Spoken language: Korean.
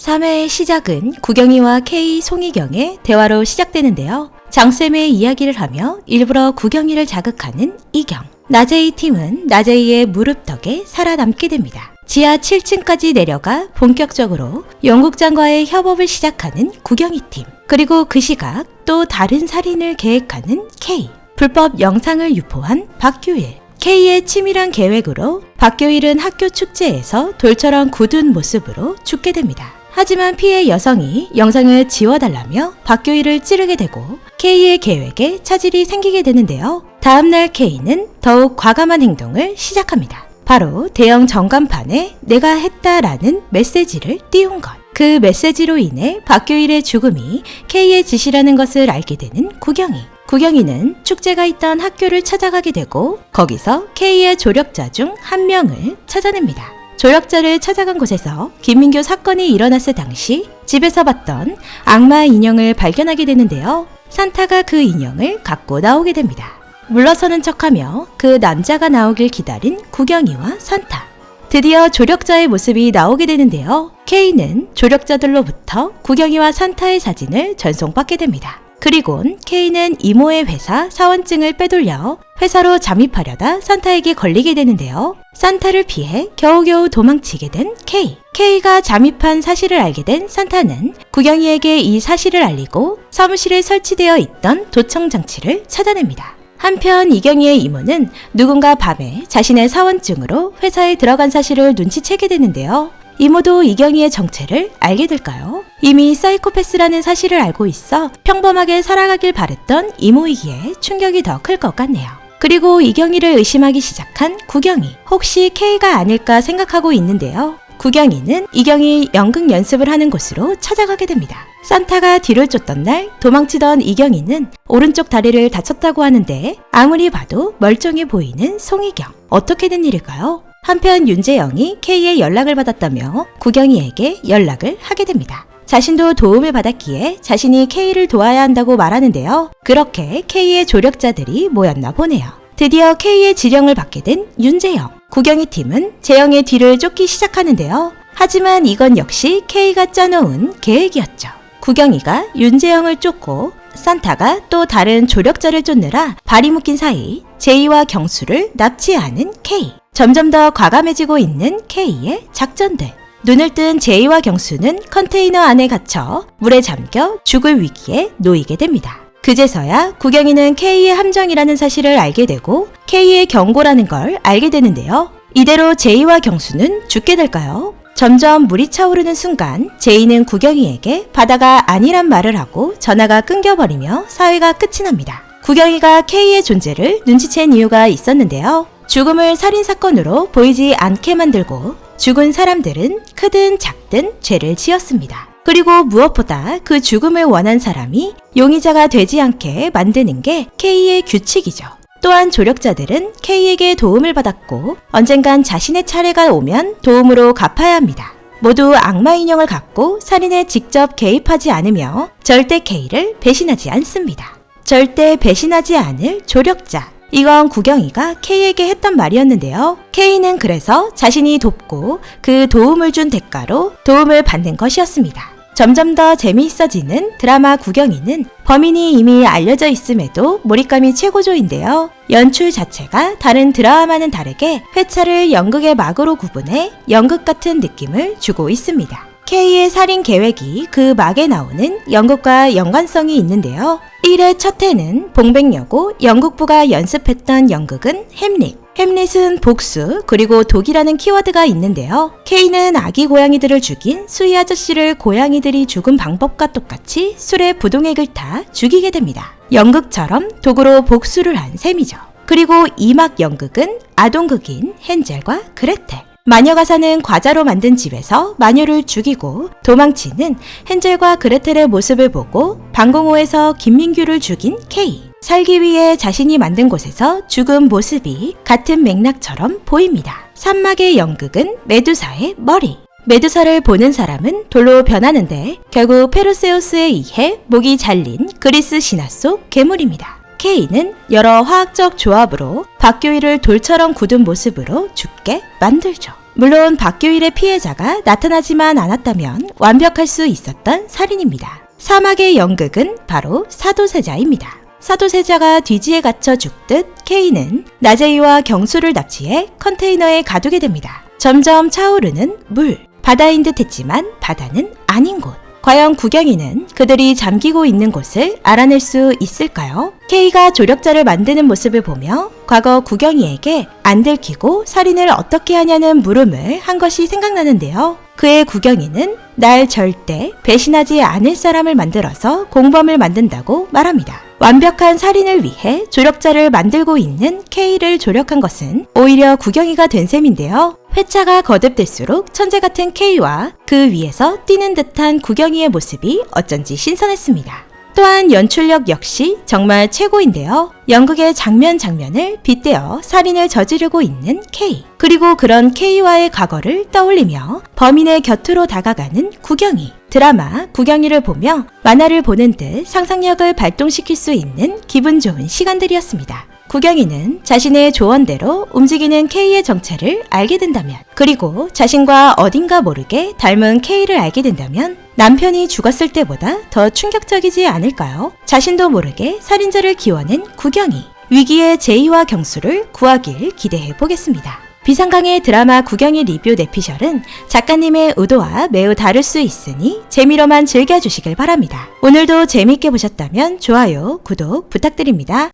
3회의 시작은 구경이와 K, 송희경의 대화로 시작되는데요. 장쌤의 이야기를 하며 일부러 구경이를 자극하는 이경. 나제이 팀은 나제이의 무릎 덕에 살아남게 됩니다. 지하 7층까지 내려가 본격적으로 연극장과의 협업을 시작하는 구경이 팀. 그리고 그 시각 또 다른 살인을 계획하는 K. 불법 영상을 유포한 박규일. K의 치밀한 계획으로 박규일은 학교 축제에서 돌처럼 굳은 모습으로 죽게 됩니다. 하지만 피해 여성이 영상을 지워달라며 박규일을 찌르게 되고 K의 계획에 차질이 생기게 되는데요. 다음날 K는 더욱 과감한 행동을 시작합니다. 바로 대형 전간판에 내가 했다라는 메시지를 띄운 것. 그 메시지로 인해 박규일의 죽음이 K의 짓이라는 것을 알게 되는 구경이. 구경이는 축제가 있던 학교를 찾아가게 되고 거기서 K의 조력자 중 한 명을 찾아냅니다. 조력자를 찾아간 곳에서 김민규 사건이 일어났을 당시 집에서 봤던 악마 인형을 발견하게 되는데요. 산타가 그 인형을 갖고 나오게 됩니다. 물러서는 척하며 그 남자가 나오길 기다린 구경이와 산타. 드디어 조력자의 모습이 나오게 되는데요. K는 조력자들로부터 구경이와 산타의 사진을 전송받게 됩니다. 그리곤 K는 이모의 회사 사원증을 빼돌려 회사로 잠입하려다 산타에게 걸리게 되는데요. 산타를 피해 겨우겨우 도망치게 된 K. K가 잠입한 사실을 알게 된 산타는 구경이에게 이 사실을 알리고 사무실에 설치되어 있던 도청 장치를 찾아냅니다. 한편 이경이의 이모는 누군가 밤에 자신의 사원증으로 회사에 들어간 사실을 눈치채게 되는데요. 이모도 이경이의 정체를 알게 될까요? 이미 사이코패스라는 사실을 알고 있어 평범하게 살아가길 바랬던 이모이기에 충격이 더 클 것 같네요. 그리고 이경이를 의심하기 시작한 구경이. 혹시 K가 아닐까 생각하고 있는데요. 구경이는 이경이 연극 연습을 하는 곳으로 찾아가게 됩니다. 산타가 뒤를 쫓던 날 도망치던 이경이는 오른쪽 다리를 다쳤다고 하는데 아무리 봐도 멀쩡해 보이는 송희경. 어떻게 된 일일까요? 한편 윤재영이 K의 연락을 받았다며 구경이에게 연락을 하게 됩니다. 자신도 도움을 받았기에 자신이 K를 도와야 한다고 말하는데요. 그렇게 K의 조력자들이 모였나 보네요. 드디어 K의 지령을 받게 된 윤재영. 구경이 팀은 재영의 뒤를 쫓기 시작하는데요. 하지만 이건 역시 K가 짜놓은 계획이었죠. 구경이가 윤재영을 쫓고 산타가 또 다른 조력자를 쫓느라 발이 묶인 사이 제이와 경수를 납치하는 K. 점점 더 과감해지고 있는 K의 작전들. 눈을 뜬 제이와 경수는 컨테이너 안에 갇혀 물에 잠겨 죽을 위기에 놓이게 됩니다. 그제서야 구경이는 K의 함정이라는 사실을 알게 되고 K의 경고라는 걸 알게 되는데요. 이대로 제이와 경수는 죽게 될까요? 점점 물이 차오르는 순간 제이는 구경이에게 바다가 아니란 말을 하고 전화가 끊겨버리며 사회가 끝이 납니다. 구경이가 K의 존재를 눈치챈 이유가 있었는데요. 죽음을 살인사건으로 보이지 않게 만들고 죽은 사람들은 크든 작든 죄를 지었습니다. 그리고 무엇보다 그 죽음을 원한 사람이 용의자가 되지 않게 만드는 게 K의 규칙이죠. 또한 조력자들은 K에게 도움을 받았고 언젠간 자신의 차례가 오면 도움으로 갚아야 합니다. 모두 악마 인형을 갖고 살인에 직접 개입하지 않으며 절대 K를 배신하지 않습니다. 절대 배신하지 않을 조력자. 이건 구경이가 K에게 했던 말이었는데요. K는 그래서 자신이 돕고 그 도움을 준 대가로 도움을 받는 것이었습니다. 점점 더 재미있어지는 드라마 구경이는 범인이 이미 알려져 있음에도 몰입감이 최고조인데요. 연출 자체가 다른 드라마와는 다르게 회차를 연극의 막으로 구분해 연극 같은 느낌을 주고 있습니다. K의 살인 계획이 그 막에 나오는 연극과 연관성이 있는데요. 1회 첫 회는 봉백여고 연극부가 연습했던 연극은 햄릿. 햄릿은 복수 그리고 독이라는 키워드가 있는데요. K는 아기 고양이들을 죽인 수희 아저씨를 고양이들이 죽은 방법과 똑같이 술에 부동액을 타 죽이게 됩니다. 연극처럼 도구로 복수를 한 셈이죠. 그리고 2막 연극은 아동극인 헨젤과 그레텔. 마녀가 사는 과자로 만든 집에서 마녀를 죽이고 도망치는 헨젤과 그레텔의 모습을 보고 방공호에서 김민규를 죽인 K. 살기 위해 자신이 만든 곳에서 죽은 모습이 같은 맥락처럼 보입니다. 3막의 연극은 메두사의 머리. 메두사를 보는 사람은 돌로 변하는데 결국 페르세우스에 의해 목이 잘린 그리스 신화 속 괴물입니다. K는 여러 화학적 조합으로 박교일을 돌처럼 굳은 모습으로 죽게 만들죠. 물론 박규일의 피해자가 나타나지만 않았다면 완벽할 수 있었던 살인입니다. 사막의 연극은 바로 사도세자입니다. 사도세자가 뒤지에 갇혀 죽듯 K는 나제이와 경수를 납치해 컨테이너에 가두게 됩니다. 점점 차오르는 물, 바다인 듯 했지만 바다는 아닌 곳. 과연 구경이는 그들이 잠기고 있는 곳을 알아낼 수 있을까요? K가 조력자를 만드는 모습을 보며 과거 구경이에게 안 들키고 살인을 어떻게 하냐는 물음을 한 것이 생각나는데요. 그의 구경이는 날 절대 배신하지 않을 사람을 만들어서 공범을 만든다고 말합니다. 완벽한 살인을 위해 조력자를 만들고 있는 K를 조력한 것은 오히려 구경이가 된 셈인데요. 회차가 거듭될수록 천재 같은 K와 그 위에서 뛰는 듯한 구경이의 모습이 어쩐지 신선했습니다. 또한 연출력 역시 정말 최고인데요. 연극의 장면을 빗대어 살인을 저지르고 있는 K, 그리고 그런 K와의 과거를 떠올리며 범인의 곁으로 다가가는 구경이. 드라마 구경이를 보며 만화를 보는 듯 상상력을 발동시킬 수 있는 기분 좋은 시간들이었습니다. 구경이는 자신의 조언대로 움직이는 K의 정체를 알게 된다면, 그리고 자신과 어딘가 모르게 닮은 K를 알게 된다면 남편이 죽었을 때보다 더 충격적이지 않을까요? 자신도 모르게 살인자를 키워낸 구경이, 위기의 제이와 경수를 구하길 기대해 보겠습니다. 비상강의 드라마 구경이 리뷰 내피셜은 작가님의 의도와 매우 다를 수 있으니 재미로만 즐겨주시길 바랍니다. 오늘도 재밌게 보셨다면 좋아요, 구독 부탁드립니다.